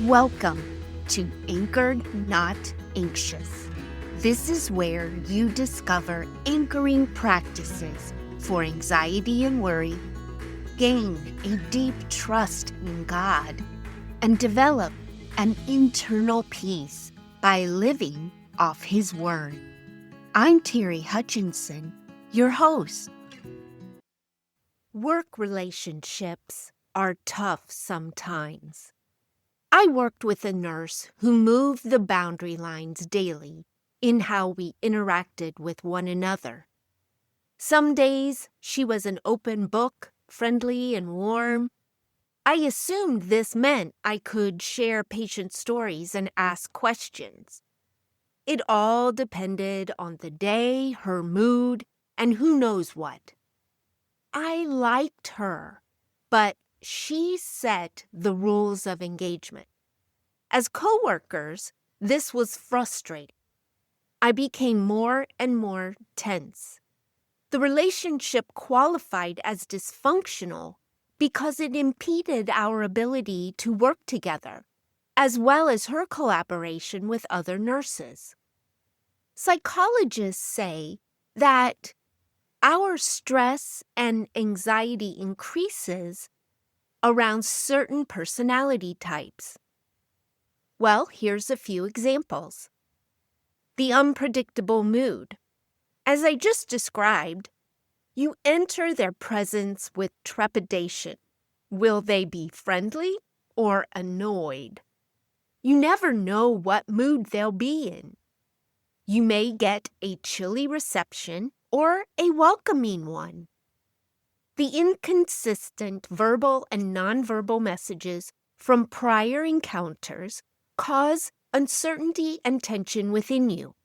Welcome to Anchored Not Anxious. This is where you discover anchoring practices for anxiety and worry, gain a deep trust in God, and develop an internal peace by living off His Word. I'm Terry Hutchinson, your host. Work relationships are tough sometimes. I worked with a nurse who moved the boundary lines daily in how we interacted with one another. Some days she was an open book, friendly and warm. I assumed this meant I could share patient stories and ask questions. It all depended on the day, her mood, and who knows what. I liked her, but she set the rules of engagement. As coworkers, this was frustrating. I became more and more tense. The relationship qualified as dysfunctional because it impeded our ability to work together, as well as her collaboration with other nurses. Psychologists say that our stress and anxiety increases around certain personality types. Well, here's a few examples. The unpredictable mood. As I just described, you enter their presence with trepidation. Will they be friendly or annoyed? You never know what mood they'll be in. You may get a chilly reception or a welcoming one. The inconsistent verbal and nonverbal messages from prior encounters cause uncertainty and tension within you.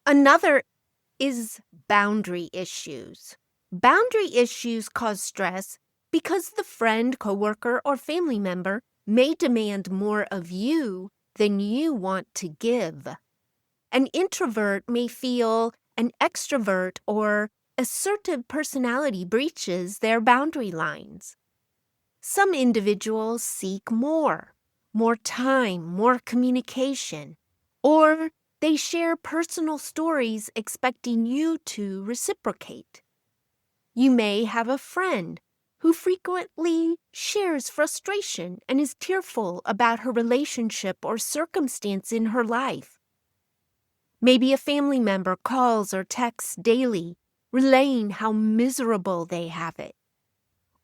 Another is boundary issues. Boundary issues cause stress because the friend, coworker, or family member may demand more of you than you want to give. An introvert may feel an extrovert or assertive personality breaches their boundary lines. Some individuals seek more time, more communication, or they share personal stories expecting you to reciprocate. You may have a friend who frequently shares frustration and is tearful about her relationship or circumstance in her life. Maybe a family member calls or texts daily, relaying how miserable they have it.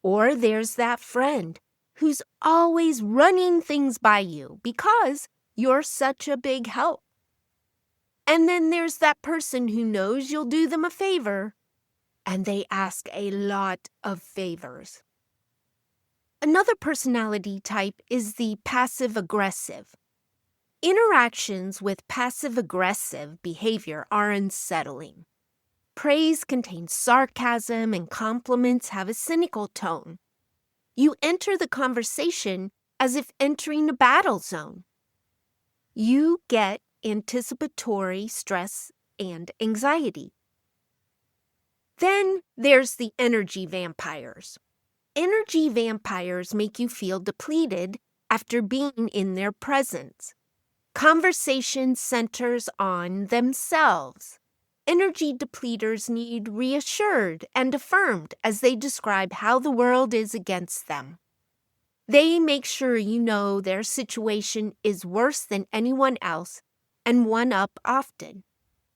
Or there's that friend who's always running things by you because you're such a big help. And then there's that person who knows you'll do them a favor, and they ask a lot of favors. Another personality type is the passive-aggressive. Interactions with passive-aggressive behavior are unsettling. Praise contains sarcasm and compliments have a cynical tone. You enter the conversation as if entering a battle zone. You get anticipatory stress and anxiety. Then there's the energy vampires. Energy vampires make you feel depleted after being in their presence. Conversation centers on themselves. Energy depleters need reassured and affirmed as they describe how the world is against them. They make sure you know their situation is worse than anyone else and one up often.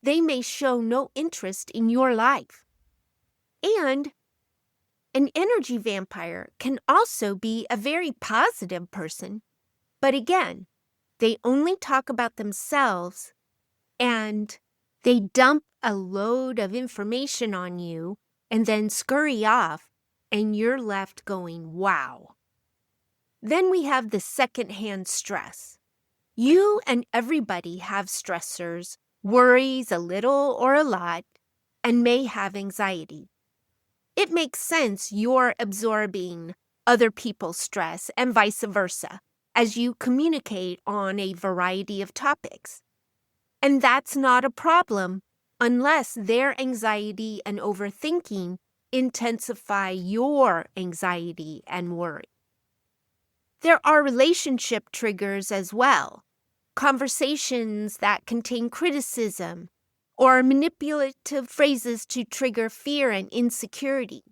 They may show no interest in your life. And an energy vampire can also be a very positive person, but again, they only talk about themselves and they dump a load of information on you and then scurry off, and you're left going, wow. Then we have the secondhand stress. You and everybody have stressors, worries a little or a lot, and may have anxiety. It makes sense you're absorbing other people's stress and vice versa as you communicate on a variety of topics. And that's not a problem unless their anxiety and overthinking intensify your anxiety and worry. There are relationship triggers as well. Conversations that contain criticism or manipulative phrases to trigger fear and insecurity.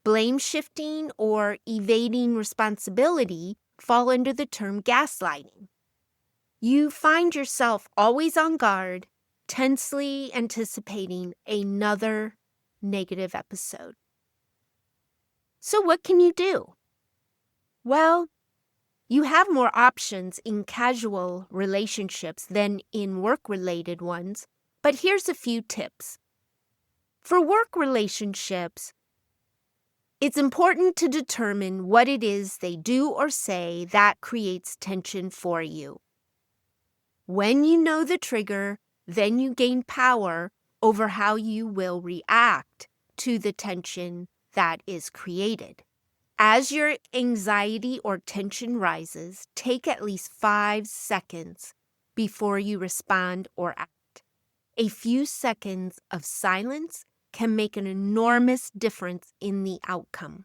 Blame shifting or evading responsibility fall under the term gaslighting. You find yourself always on guard, tensely anticipating another negative episode. So what can you do? Well, you have more options in casual relationships than in work-related ones, but here's a few tips. For work relationships, it's important to determine what it is they do or say that creates tension for you. When you know the trigger, then you gain power over how you will react to the tension that is created. As your anxiety or tension rises, take at least 5 seconds before you respond or act. A few seconds of silence can make an enormous difference in the outcome.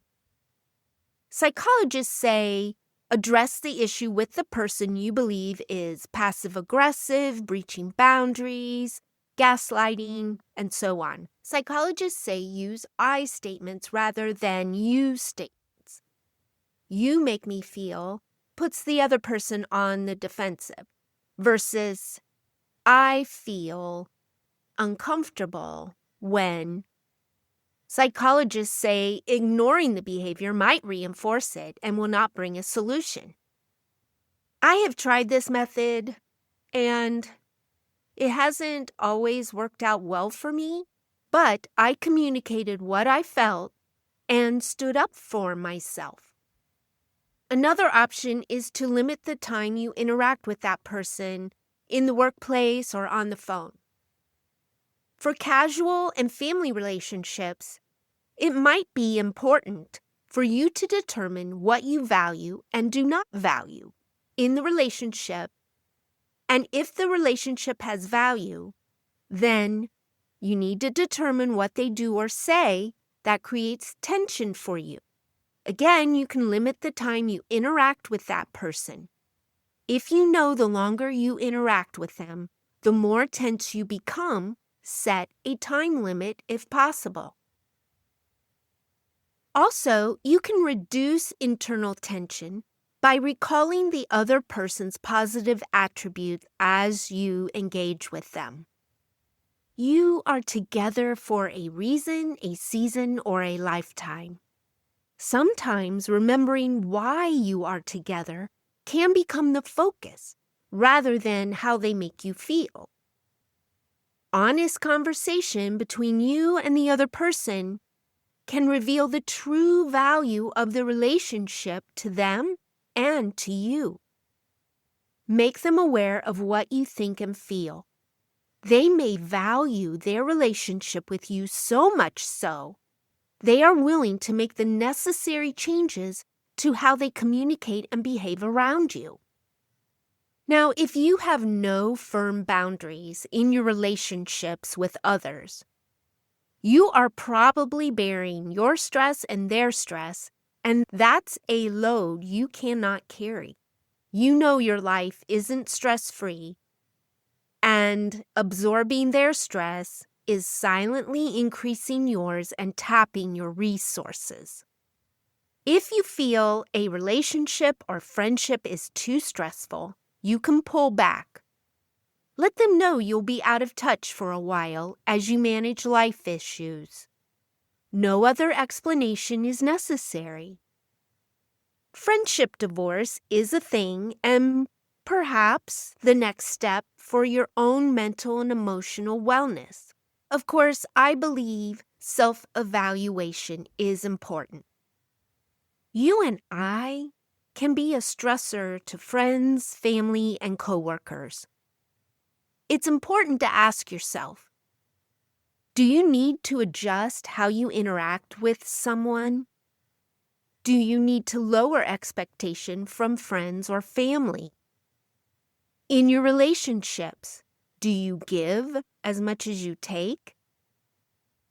Psychologists say address the issue with the person you believe is passive-aggressive, breaching boundaries, gaslighting, and so on. Psychologists say use I statements rather than you statements. You make me feel puts the other person on the defensive versus I feel uncomfortable when. Psychologists say ignoring the behavior might reinforce it and will not bring a solution. I have tried this method and it hasn't always worked out well for me, but I communicated what I felt and stood up for myself. Another option is to limit the time you interact with that person in the workplace or on the phone. For casual and family relationships, it might be important for you to determine what you value and do not value in the relationship. And if the relationship has value, then you need to determine what they do or say that creates tension for you. Again, you can limit the time you interact with that person. If you know the longer you interact with them, the more tense you become, set a time limit if possible. Also, you can reduce internal tension by recalling the other person's positive attributes as you engage with them. You are together for a reason, a season, or a lifetime. Sometimes remembering why you are together can become the focus rather than how they make you feel. Honest conversation between you and the other person can reveal the true value of the relationship to them and to you. Make them aware of what you think and feel. They may value their relationship with you so much so they are willing to make the necessary changes to how they communicate and behave around you. Now, if you have no firm boundaries in your relationships with others, you are probably bearing your stress and their stress, and that's a load you cannot carry. You know your life isn't stress-free, and absorbing their stress is silently increasing yours and tapping your resources. If you feel a relationship or friendship is too stressful, you can pull back. Let them know you'll be out of touch for a while as you manage life issues. No other explanation is necessary. Friendship divorce is a thing and perhaps the next step for your own mental and emotional wellness. Of course, I believe self-evaluation is important. You and I can be a stressor to friends, family, and coworkers. It's important to ask yourself, do you need to adjust how you interact with someone? Do you need to lower expectation from friends or family? In your relationships, do you give as much as you take?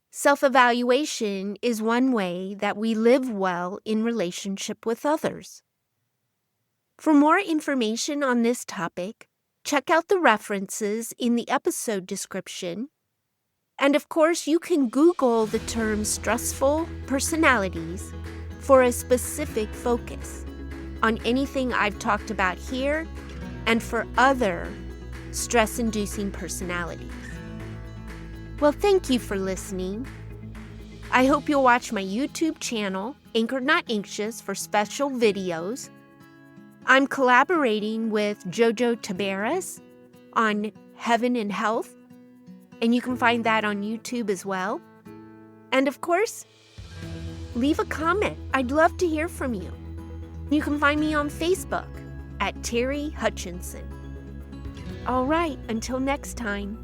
Self-evaluation is one way that we live well in relationship with others. For more information on this topic, check out the references in the episode description. And of course, you can Google the term stressful personalities for a specific focus on anything I've talked about here and for other stress-inducing personalities. Well, thank you for listening. I hope you'll watch my YouTube channel, Anchored Not Anxious, for special videos. I'm collaborating with Jojo Tabares on Heaven and Health, and you can find that on YouTube as well. And of course, leave a comment. I'd love to hear from you. You can find me on Facebook at Terry Hutchinson. All right, until next time.